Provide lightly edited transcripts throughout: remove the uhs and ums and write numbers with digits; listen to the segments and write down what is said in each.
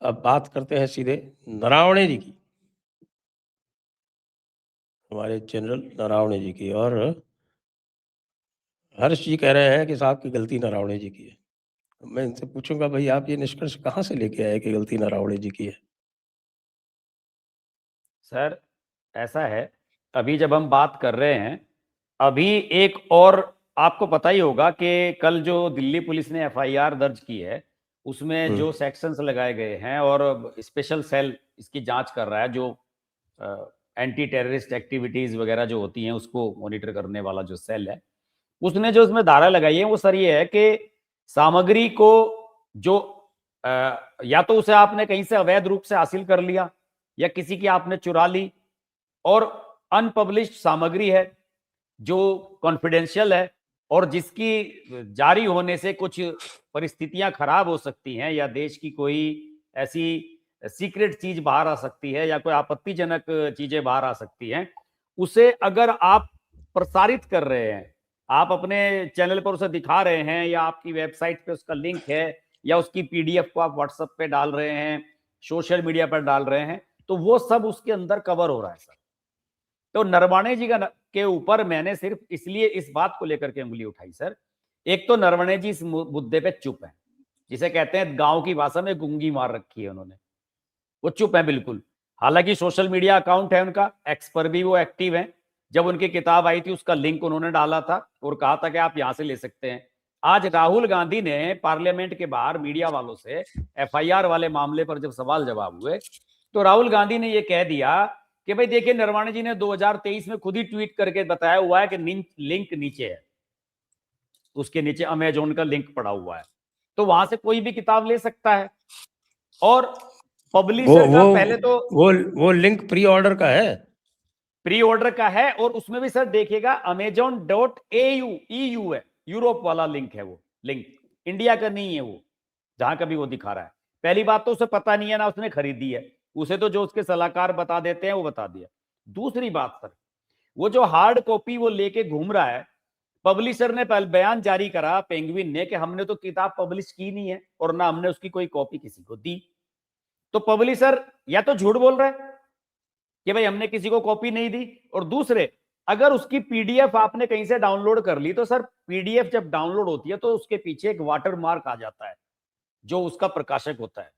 अब बात करते हैं सीधे नरवणे जी की, हमारे जनरल नरवणे जी की। और हर्ष जी कह रहे हैं कि साहब की गलती नरवणे जी की है। मैं इनसे पूछूंगा, भाई आप ये निष्कर्ष कहाँ से लेके आए कि गलती नरवणे जी की है? सर ऐसा है, अभी जब हम बात कर रहे हैं, अभी एक और आपको पता ही होगा कि कल जो दिल्ली पुलिस ने एफआईआर दर्ज की है, उसमें जो सेक्शंस लगाए गए हैं और स्पेशल सेल इसकी जांच कर रहा है, जो एंटी टेररिस्ट एक्टिविटीज वगैरह जो होती हैं उसको मॉनिटर करने वाला जो सेल है, उसने जो उसमें धारा लगाई है वो सर ये है कि सामग्री को जो या तो उसे आपने कहीं से अवैध रूप से हासिल कर लिया या किसी की आपने चुरा ली, और अनपब्लिश्ड सामग्री है जो कॉन्फिडेंशियल है और जिसकी जारी होने से कुछ परिस्थितियां खराब हो सकती हैं या देश की कोई ऐसी सीक्रेट चीज बाहर आ सकती है या कोई आपत्तिजनक चीजें बाहर आ सकती हैं, उसे अगर आप प्रसारित कर रहे हैं, आप अपने चैनल पर उसे दिखा रहे हैं या आपकी वेबसाइट पे उसका लिंक है या उसकी पीडीएफ को आप व्हाट्सएप पे डाल रहे हैं, सोशल मीडिया पर डाल रहे हैं, तो वो सब उसके अंदर कवर हो रहा है सर। तो नरवणे जी के ऊपर मैंने सिर्फ इसलिए इस बात को लेकर के उंगली उठाई सर, एक तो नरवणे जी इस मुद्दे पे चुप है, जिसे कहते हैं गांव की भाषा में गुंगी मार रखी है उन्होंने, वो चुप है बिल्कुल। हालांकि सोशल मीडिया अकाउंट है उनका, एक्स पर भी वो एक्टिव है। जब उनकी किताब आई थी उसका लिंक उन्होंने डाला था और कहा था कि आप यहां से ले सकते हैं। आज राहुल गांधी ने पार्लियामेंट के बाहर मीडिया वालों से एफआईआर वाले मामले पर जब सवाल जवाब हुए, तो राहुल गांधी ने यह कह दिया कि भाई देखिए, नरवणे जी ने 2023 में खुद ही ट्वीट करके बताया हुआ है कि लिंक नीचे है, उसके नीचे अमेजोन का लिंक पड़ा हुआ है, तो वहां से कोई भी किताब ले सकता है। और पब्लिशर का पहले तो वो लिंक प्री ऑर्डर का है, प्री ऑर्डर का है, और उसमें भी सर देखिएगा amazon.au है, यूरोप वाला लिंक है, वो लिंक इंडिया का नहीं है वो, जहां कभी वो दिखा रहा है। पहली बात तो उसे पता नहीं है ना उसने खरीदी है, उसे तो जो उसके सलाहकार बता देते हैं वो बता दिया। दूसरी बात सर, वो जो हार्ड कॉपी वो लेके घूम रहा है, पब्लिशर ने पहले बयान जारी करा पेंगुइन ने कि हमने तो किताब पब्लिश की नहीं है और ना हमने उसकी कोई कॉपी किसी को दी। तो पब्लिशर या तो झूठ बोल रहा है कि भाई हमने किसी को कॉपी नहीं दी, और दूसरे, अगर उसकी पीडीएफ आपने कहीं से डाउनलोड कर ली, तो सर पीडीएफ जब डाउनलोड होती है तो उसके पीछे एक वाटर मार्क आ जाता है जो उसका प्रकाशक होता है।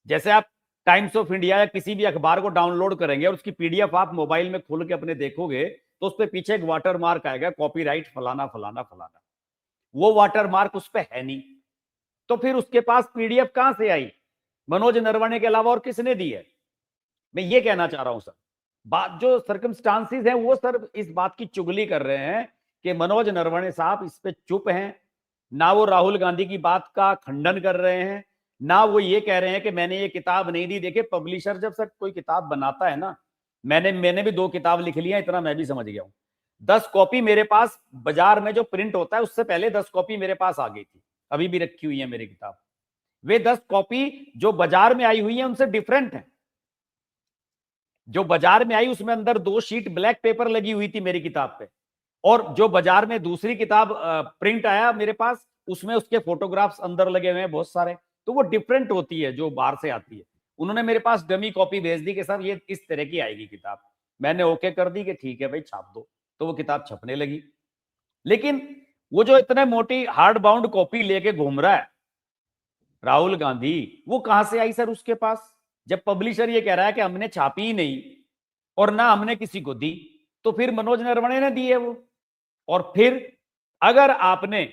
जैसे आप टाइम्स ऑफ इंडिया या किसी भी अखबार को डाउनलोड करेंगे और उसकी पीडीएफ आप मोबाइल में खोल के अपने देखोगे, तो उस पर पीछे एक वाटर मार्क आएगा, कॉपीराइट फलाना फलाना फलाना। वो वाटर मार्क उस पर है नहीं, तो फिर उसके पास पीडीएफ कहां से आई? मनोज नरवणे के अलावा और किसने दी है? मैं ये कहना चाह रहा हूं सर, बात जो सर्कमस्टांसिस है वो सर इस बात की चुगली कर रहे हैं कि मनोज नरवणे साहब इस पे चुप हैं, ना वो राहुल गांधी की बात का खंडन कर रहे हैं, ना वो ये कह रहे हैं कि मैंने ये किताब नहीं दी। देखिए, पब्लिशर जब सर कोई किताब बनाता है ना, मैंने भी 2 किताब लिख लिया, इतना मैं भी समझ गया हूं। 10 कॉपी मेरे पास बाजार में जो प्रिंट होता है उससे पहले 10 कॉपी मेरे पास आ गई थी, अभी भी रखी हुई है मेरी किताब। वे 10 कॉपी जो बाजार में आई हुई है उनसे डिफरेंट है। जो बाजार में आई उसमें अंदर 2 शीट ब्लैक पेपर लगी हुई थी मेरी किताब पे, और जो बाजार में दूसरी किताब प्रिंट आया मेरे पास, उसमें उसके फोटोग्राफ्स अंदर लगे हुए हैं बहुत सारे, तो वो डिफरेंट होती है जो बाहर से आती है। उन्होंने मेरे पास डमी कॉपी भेज दी कि सर ये इस तरह की आएगी किताब, मैंने ओके कर दी कि ठीक है भाई छाप दो, तो वो किताब छपने लगी। लेकिन वो जो इतने मोटी हार्ड बाउंड कॉपी लेके घूम रहा है राहुल गांधी, वो कहां से आई सर उसके पास? जब पब्लिशर ये कह रहा है कि हमने छापी ही नहीं और ना हमने किसी को दी, तो फिर मनोज नरवणे ने दी है वो। और फिर अगर आपने,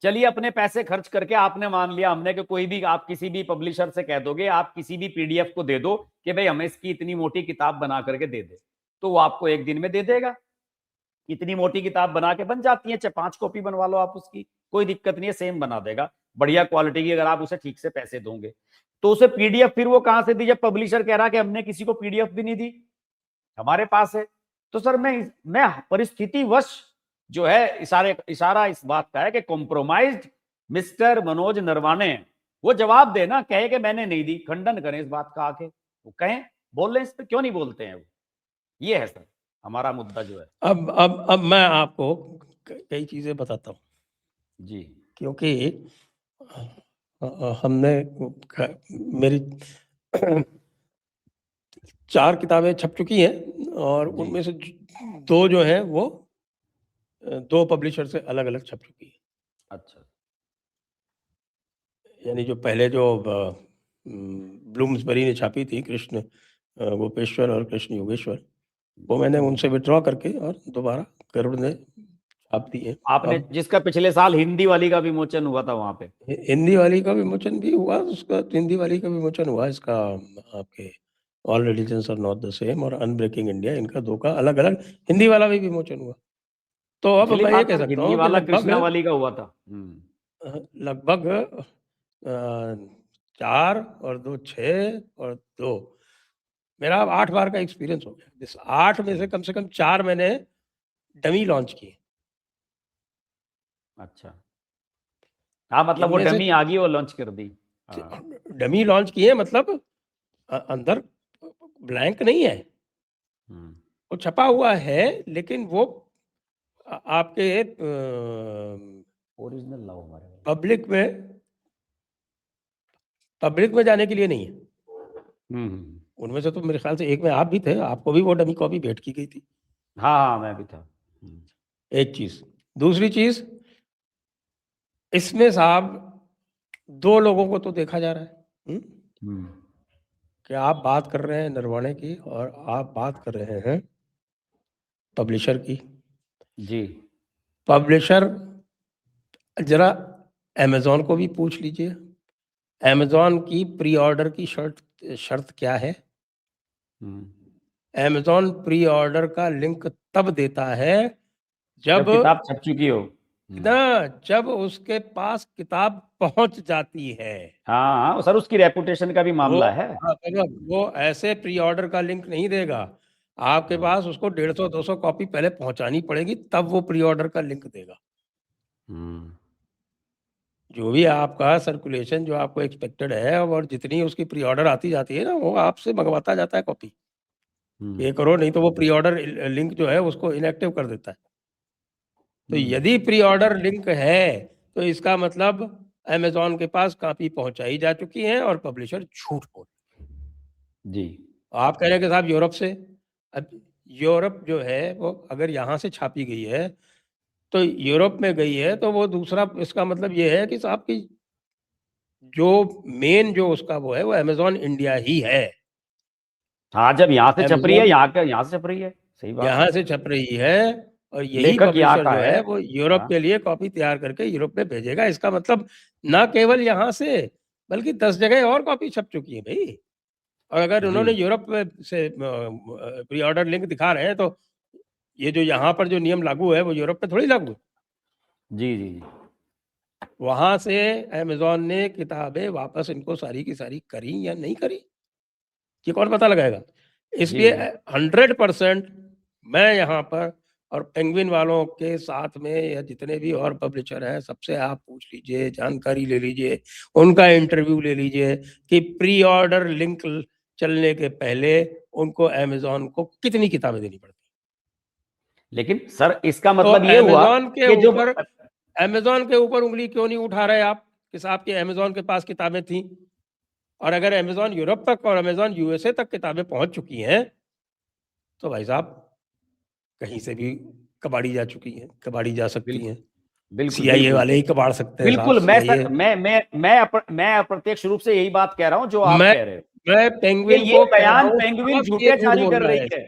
चलिए अपने पैसे खर्च करके आपने मान लिया हमने कि कोई भी, आप किसी भी पब्लिशर से कह दोगे आप किसी भी पीडीएफ को दे दो कि भाई हमें इसकी इतनी मोटी किताब बना करके दे दे, तो वो आपको एक दिन में दे देगा। इतनी मोटी किताब बना के बन जाती है, चाहे 5 कॉपी बनवा लो आप उसकी, कोई दिक्कत नहीं है, सेम बना देगा, बढ़िया क्वालिटी की, अगर आप उसे ठीक से पैसे दोगे। तो उसे पीडीएफ फिर वो कहां से दी? जब पब्लिशर कह रहा कि हमने किसी को पीडीएफ भी नहीं दी, हमारे पास है। तो सर मैं परिस्थितिवश जो है, इशारा इस बात का है कि कॉम्प्रोमाइज्ड मिस्टर मनोज नरवाने, वो जवाब देना, कहे कि मैंने नहीं दी, खंडन करें इस बात का आके, वो कहें, बोल रहे, इस पर क्यों नहीं बोलते हैं वो? ये है सर हमारा मुद्दा जो है। अब मैं आपको कई चीजें बताता हूँ जी क्योंकि हमने मेरी 4 किताबें छप चुकी हैं और जी। उनमें से 2 जो हैं वो 2 पब्लिशर से अलग-अलग छप चुकी है। अच्छा। यानी जो पहले जो ब्लूम्सबरी ने छापी थी कृष्ण गोपेश्वर और कृष्ण योगेश्वर, वो मैंने उनसे विथड्रॉ करके और दोबारा गरुड़ ने छाप दी है। आपने अब जिसका पिछले साल हिंदी वाली का विमोचन हुआ था वहां पे। हिंदी वाली का विमोचन भी हुआ, उसका हिंदी वाली का विमोचन हुआ, इसका आपके all religions are not the same और अनब्रेकिंग इंडिया, इनका 2 का अलग-अलग हिंदी वाला भी विमोचन हुआ। तो अब पिछली मैं बार ये कह तो सकता हिंदी हूँ कि वाला कृष्णा वाली का हुआ था। लगभग 4 और 2 6 और 2 मेरा अब 8 बार का एक्सपीरियंस हो गया। इस 8 में से कम 4 मैंने डमी लॉन्च किए। अच्छा। हाँ, मतलब वो इनमें से डमी आ गई, वो लॉन्च कर दी। हाँ। डमी लॉन्च किए मतलब अंदर ब्लैंक नहीं है, हम्म। वो छपा हुआ है, लेकिन वो आपके ओरिजिनल लाओ हमारे। पब्लिक में जाने के लिए नहीं है। हम्म। उनमें से तो मेरे ख्याल से एक में आप भी थे, आपको भी वो डमी कॉपी भेंट की गई थी। हाँ हाँ, मैं भी था। एक चीज, दूसरी चीज, इसमें साहब 2 लोगों को तो देखा जा रहा है। हम्म। कि आप बात कर रहे हैं नरवाणे की और आप बात कर रहे हैं पब्लिशर की। जी। पब्लिशर जरा अमेज़न को भी पूछ लीजिए, अमेज़न की प्री ऑर्डर की शर्त क्या है? अमेज़न प्री ऑर्डर का लिंक तब देता है जब जब किताब छप चुकी हो। जब उसके पास किताब पहुंच जाती है। हाँ हाँ सर, उसकी रेपुटेशन का भी वो मामला है। मतलब वो ऐसे प्री ऑर्डर का लिंक नहीं देगा, आपके पास उसको 150-200 कॉपी पहले पहुंचानी पड़ेगी, तब वो प्री ऑर्डर का लिंक देगा। जो भी आपका सर्कुलेशन जो आपको एक्सपेक्टेड है और जितनी उसकी प्री ऑर्डर आती जाती है ना, वो आपसे मंगवाता जाता है कॉपी। ये करो, नहीं तो वो प्री ऑर्डर लिंक जो है उसको इनएक्टिव कर देता है। तो यदि प्री ऑर्डर लिंक है तो इसका मतलब अमेज़न के पास कॉपी पहुंचाई जा चुकी है और पब्लिशर झूठ बोल जी। आप कह रहे हैं कि साहब यूरोप से। अब यूरोप जो है वो अगर यहाँ से छापी गई है तो यूरोप में गई है, तो वो दूसरा इसका मतलब ये है कि साहब की जो मेन जो उसका वो है वो अमेज़न इंडिया ही है। हाँ, जब यहाँ से छप रही है, अमेज़न यहाँ से छप रही है। सही बात यहाँ है। से छप रही है और यही लेखक यहाँ पब्लिशर का जो है। है वो यूरोप हाँ। के लिए कॉपी तैयार करके यूरोप में भेजेगा। इसका मतलब ना केवल यहाँ से बल्कि 10 जगह और कॉपी छप चुकी है भाई। और अगर जी उन्होंने यूरोप में से प्री ऑर्डर लिंक दिखा रहे हैं तो ये जो यहाँ पर जो नियम लागू है वो यूरोप में थोड़ी लागू है। जी जी। जी। वहां से अमेज़न ने किताबें वापस इनको सारी की सारी करी या नहीं करी, ये कौन पता लगाएगा? जी इसलिए जी। 100% मैं यहाँ पर और पेंगुइन वालों के साथ में या जितने भी और पब्लिशर हैं सबसे आप पूछ लीजिए, जानकारी ले लीजिए, उनका इंटरव्यू ले लीजिए कि प्री ऑर्डर लिंक चलने के पहले उनको अमेज़न को कितनी किताबें देनी पड़ती। लेकिन सर इसका तो मतलब ये हुआ कि जो अमेज़न के ऊपर उंगली क्यों नहीं उठा रहे आप कि साहब कि अमेज़न के पास किताबें थी? और अगर अमेज़न यूरोप तक और अमेज़न यूएसए तक किताबें पहुंच चुकी हैं तो भाई साहब कहीं से भी कबाड़ी जा चुकी हैं, कबाड़ी जा सकती हैं। बिल्कुल सीआईए बिल्कुल वाले ही कबाड़ सकते हैं साहब, बिल्कुल। मैं सीआईए। सर मैं अप्रत्यक्ष रूप से यही बात कह रहा हूं जो आप मैं कह रहे हो मैं कि पेंगुइन ये को कह रहा बयान हूँ पेंगुइन साहब ये झूठे झूठ जारी बोल कर रहा रही है। है।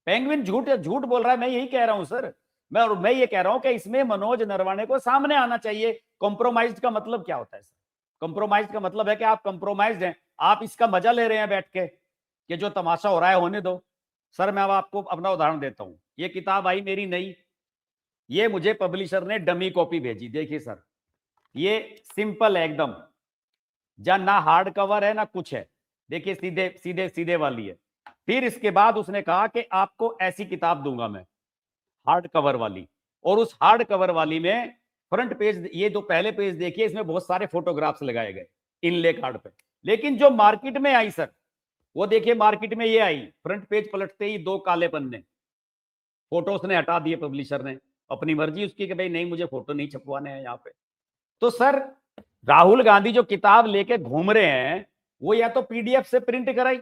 पेंगुइन झूठ झूठ बोल रहा है, मैं यही कह रहा हूं सर। मैं ये कह रहा हूं कि इसमें मनोज नरवाणे को सामने आना चाहिए। कॉम्प्रोमाइज का मतलब क्या होता है सर? कॉम्प्रोमाइज का मतलब है कि आप कॉम्प्रोमाइज हैं, आप इसका मजा ले रहे हैं बैठ के कि जो तमाशा हो रहा है होने दो। सर मैं अब आपको अपना उदाहरण देता हूं। ये किताब आई मेरी नई, ये मुझे पब्लिशर ने डमी कॉपी भेजी। देखिए सर, ये सिंपल है एकदम, जहां ना हार्ड कवर है ना कुछ है। देखिए सीधे सीधे सीधे वाली है। फिर इसके बाद उसने कहा कि आपको ऐसी किताब दूंगा मैं, हार्ड कवर वाली। और उस हार्ड कवर वाली में फ्रंट पेज, ये जो पहले पेज देखिए, इसमें बहुत सारे फोटोग्राफ्स लगाए गए इनले कार्ड पे। लेकिन जो मार्केट में आई सर, वो देखिए मार्केट में ये आई, फ्रंट पेज पलटते ही 2 काले पन्ने, फोटो उसने हटा दिए पब्लिशर ने। अपनी मर्जी उसकी कि भाई नहीं मुझे फोटो नहीं छपवाने हैं यहाँ पे। तो सर राहुल गांधी जो किताब लेके घूम रहे हैं वो या तो पीडीएफ से प्रिंट कराई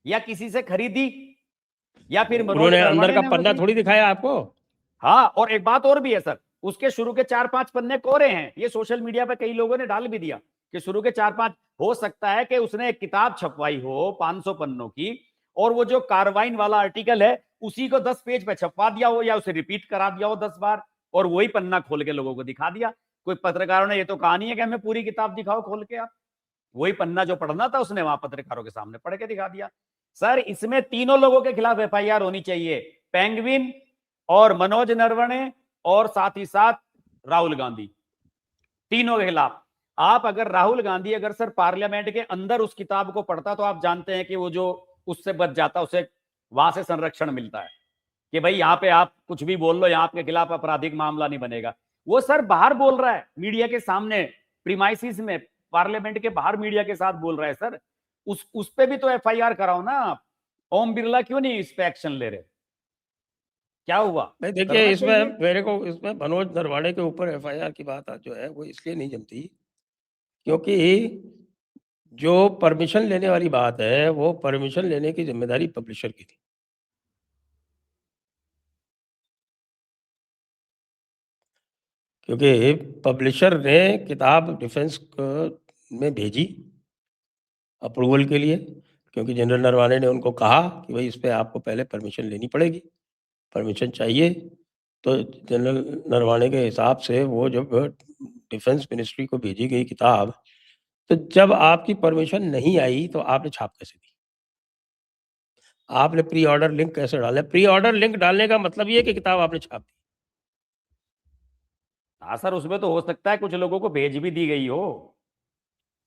या किसी से खरीदी या फिर मनोज उन्होंने अंदर नरवणे का ने पन्ना दी। थोड़ी दिखाया आपको। हाँ, और एक बात और भी है सर, उसके शुरू के 4-5 पन्ने कोरे हैं। ये सोशल मीडिया पे कई लोगों ने डाल भी दिया कि शुरू के 4-5, हो सकता है कि उसने एक किताब छपवाई हो 500 पन्नों की, और वो जो कार्बाइन वाला आर्टिकल है उसी को 10 पेज पे छपवा दिया हो या उसे रिपीट करा दिया हो 10 बार, और वही पन्ना खोल के लोगों को दिखा दिया। कोई पत्रकारों ने ये तो कहा नहीं है कि हमें पूरी किताब दिखाओ खोल के, आप वही पन्ना जो पढ़ना था उसने वहां पत्रकारों के सामने पढ़ के दिखा दिया। सर, इसमें तीनों लोगों के खिलाफ एफआईआर होनी चाहिए, पेंगुइन और मनोज नरवणे और साथ ही साथ राहुल गांधी, तीनों के खिलाफ। आप अगर राहुल गांधी अगर सर पार्लियामेंट के अंदर उस किताब को पढ़ता तो आप जानते हैं कि वो जो उससे बच जाता, उसे वहां से संरक्षण मिलता है कि भाई यहाँ पे आप कुछ भी बोल लो, यहाँ आपके खिलाफ आपराधिक मामला नहीं बनेगा। वो सर बाहर बोल रहा है मीडिया के सामने, प्रीमाइसिस में, पार्लियामेंट के बाहर मीडिया के साथ बोल रहा है सर। उस पे भी तो एफआईआर कराओ ना आप। ओम बिरला क्यों नहीं इस पे एक्शन ले रहे? क्या हुआ? नहीं देखिए, करना इसमें चाहिए। मेरे को इसमें मनोज नरवाणे के ऊपर एफआईआर की बात जो है वो इसलिए नहीं जमती, क्योंकि जो परमिशन लेने वाली बात है वो परमिशन लेने की जिम्मेदारी पब्लिशर की थी। क्योंकि पब्लिशर ने किताब डिफेंस में भेजी अप्रूवल के लिए, क्योंकि जनरल नरवाणे ने उनको कहा कि भाई इस पे आपको पहले परमिशन लेनी पड़ेगी, परमिशन चाहिए। तो जनरल नरवाणे के हिसाब से वो जब डिफेंस मिनिस्ट्री को भेजी गई किताब, तो जब आपकी परमिशन नहीं आई तो आपने छाप कैसे दी? आपने प्री ऑर्डर लिंक कैसे डाला? प्री ऑर्डर लिंक डालने का मतलब ये है कि किताब आपने छाप दी। हाँ सर, उसमें तो हो सकता है कुछ लोगों को भेज भी दी गई हो।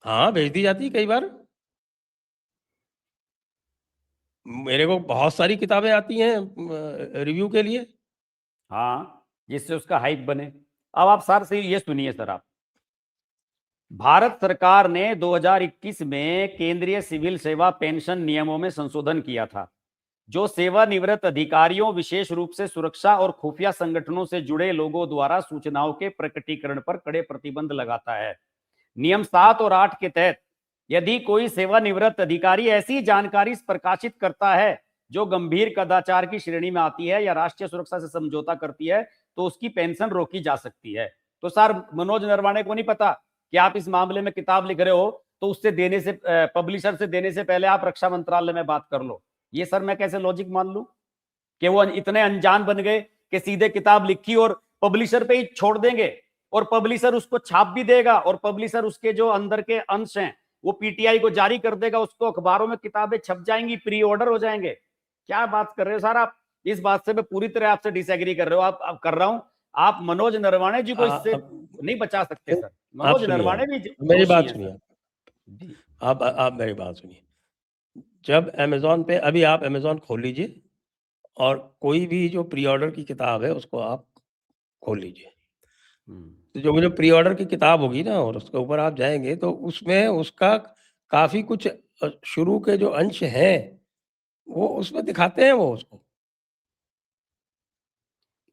हाँ, भेज दी जाती है कई बार। मेरे को बहुत सारी किताबें आती हैं रिव्यू के लिए। हाँ, जिससे उसका हाइप बने। अब आप सर से ये सुनिए सर, आप भारत सरकार ने 2021 में केंद्रीय सिविल सेवा पेंशन नियमों में संशोधन किया था, जो सेवानिवृत्त अधिकारियों, विशेष रूप से सुरक्षा और खुफिया संगठनों से जुड़े लोगों द्वारा सूचनाओं के प्रकटीकरण पर कड़े प्रतिबंध लगाता है। नियम 7 और 8 के तहत यदि कोई सेवानिवृत्त अधिकारी ऐसी जानकारी प्रकाशित करता है जो गंभीर कदाचार की श्रेणी में आती है या राष्ट्रीय सुरक्षा से समझौता करती है, तो उसकी पेंशन रोकी जा सकती है। तो सर, मनोज नरवाणे को नहीं पता कि आप इस मामले में किताब लिख रहे हो, तो उससे देने से, पब्लिशर से देने से पहले आप रक्षा मंत्रालय में बात कर लो। ये सर मैं कैसे लॉजिक मान लूं कि वो इतने अनजान बन गए कि सीधे किताब लिखी और पब्लिशर पे ही छोड़ देंगे, और पब्लिशर उसको छाप भी देगा, और पब्लिशर उसके जो अंदर के अंश हैं वो पीटीआई को जारी कर देगा, उसको अखबारों में किताबें छप जाएंगी, प्री ऑर्डर हो जाएंगे। क्या बात कर रहे हो सर आप? इस बात से मैं पूरी तरह आपसे डिसएग्री कर रहे हो। आप कर रहा हूं, आप मनोज नरवाणे जी को इससे नहीं बचा सकते सर। आप मनोज सुनिए, नरवाणे भी मेरी दोषी बात हैं सुनिए। सर जी। आप मेरी बात सुनिए। जब अमेज़न पे, अभी आप अमेज़न खोल लीजिए और कोई भी जो प्री ऑर्डर की किताब है उसको आप खोल लीजिए। तो जो प्री ऑर्डर की किताब होगी ना और उसके ऊपर आप जाएँगे तो उसमें उसका काफ़ी कुछ शुरू के जो अंश हैं, वो उसमें दिखाते हैं वो उसको।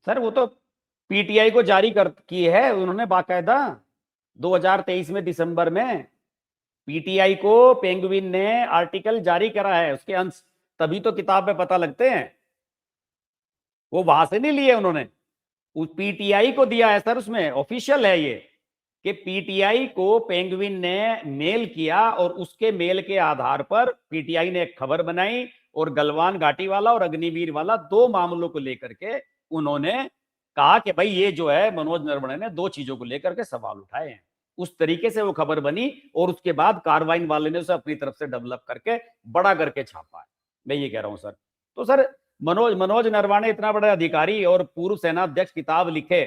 सर वो तो पीटीआई को जारी कर की है उन्होंने बाकायदा 2023 में दिसंबर में पीटीआई को पेंगुइन ने आर्टिकल जारी करा है, उसके अंश, तभी तो किताब में पता लगते हैं। वो वहां से नहीं लिए उन्होंने, उस पीटीआई को दिया है सर, उसमें ऑफिशियल है ये कि पीटीआई को पेंगुइन ने मेल किया और उसके मेल के आधार पर पीटीआई ने एक खबर बनाई, और गलवान घाटी वाला और अग्निवीर वाला 2 मामलों को लेकर के उन्होंने कहा कि भाई ये जो है मनोज नरवणे ने 2 चीजों को लेकर के सवाल उठाए हैं। उस तरीके से वो खबर बनी, और उसके बाद कार्बाइन वाले ने उसे अपनी तरफ से डेवलप करके बड़ा करके छापा है। मैं ये कह रहा हूं सर। तो सर, मनोज नरवाणे इतना बड़ा अधिकारी और पूर्व सेना अध्यक्ष किताब लिखे,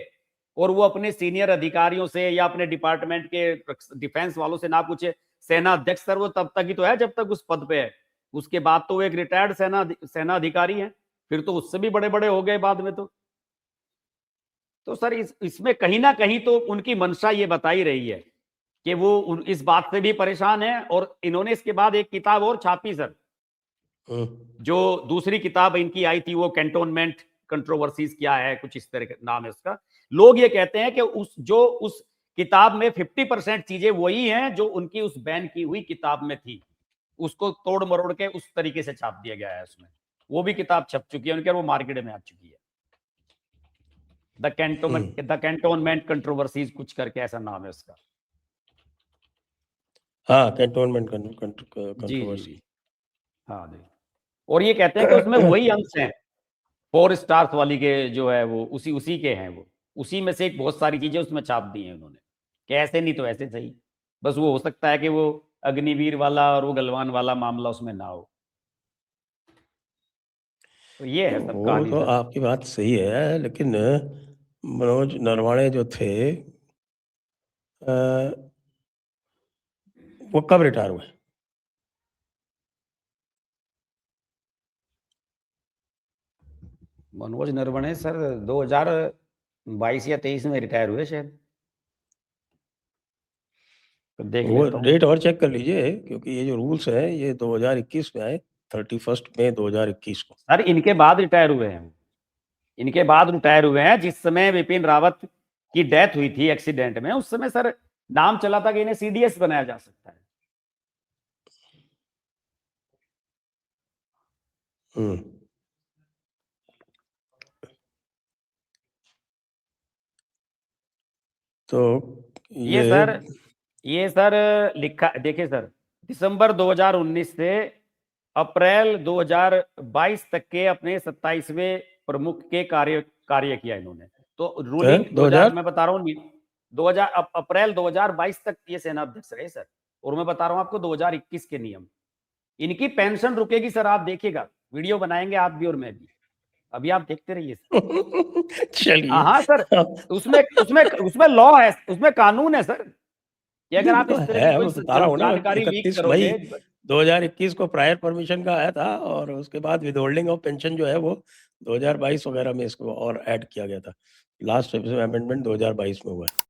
और वो अपने सीनियर अधिकारियों से या अपने डिपार्टमेंट के डिफेंस वालों से ना पूछे। सेना अध्यक्ष सर वो तब तक ही तो है जब तक उस पद पे है, उसके बाद तो वो एक रिटायर्ड सेना अधिकारी है, फिर तो उससे भी बड़े बड़े हो गए बाद में। तो सर इसमें कहीं ना कहीं तो उनकी मंशा ये बता ही रही है कि वो इस बात से भी परेशान है, और इन्होंने इसके बाद एक किताब और छापी सर, जो दूसरी किताब इनकी आई थी, वो कैंटोनमेंट कंट्रोवर्सीज क्या है, कुछ इस तरह का नाम है उसका। लोग ये कहते हैं कि उस किताब में 50% चीजें वही हैं जो उनकी उस बैन की हुई किताब में थी, उसको तोड़ मरोड़ के उस तरीके से छाप दिया गया है उसमें। वो भी किताब छप चुकी है उनकी और वो मार्केट में आ चुकी है। द कैंटोनमेंट कंट्रोवर्सीज कुछ करके ऐसा नाम है उसका। हाँ, कैंटोनमेंट जी कंट्रोवर्सी। हाँ जी। और ये कहते हैं कि उसमें वही अंश हैं 4 स्टार्स वाली के जो है वो उसी के हैं, वो उसी में से एक बहुत सारी चीजें उसमें छाप दी हैं उन्होंने, कि ऐसे नहीं तो ऐसे सही। बस वो हो सकता है कि वो अग्निवीर वाला और वो गलवान वाला मामला उसमें ना हो। तो ये है सब वो कहानी तो सर। आपकी बात सही है, लेकिन मनोज नरवाणे जो थे वो कब रिटायर हुए? मनोज नरवणे सर 2022 या 23 में रिटायर हुए शायद, तो देख वो लेता हूँ। डेट और चेक कर लीजिए, क्योंकि ये जो रूल्स हैं ये 2021 में आए, 31 मई 2021 को। सर इनके बाद रिटायर हुए हैं, इनके बाद रिटायर हुए हैं। जिस समय विपिन रावत की डेथ हुई थी एक्सीडेंट में, उस समय सर नाम चला था कि इन्हें सीडीएस बनाया जा सकता है। तो ये सर लिखा, देखिए सर, दिसंबर 2019 से अप्रैल 2022 तक के अपने 27वें प्रमुख के कार्य किया इन्होंने। तो रूलिंग 2000 मैं बता रहा हूँ 2000 अप्रैल 2022 तक ये सेनाध्यक्ष रहे सर। और मैं बता रहा हूँ आपको 2021 के नियम, इनकी पेंशन रुकेगी सर, आप देखिएगा, वीडियो बनाएंगे आप भी और मैं भी, अभी आप देखते रहिए सर। चलिए। हाँ सर, उसमें उसमें उसमें लॉ है, उसमें कानून है सर, कि अगर आप तो इस तरह की है, कोई मैं बता रहा हूँ ना, जानकारी लीक 31 करोगे। मई 2021 को प्रायर परमिशन का आया था, और उसके बाद विदहोल्डिंग ऑफ पेंशन जो है वो 2022 वगैरह में इसको और ऐड किया गया था। लास्ट अमेंडमेंट 2022 में हुआ है।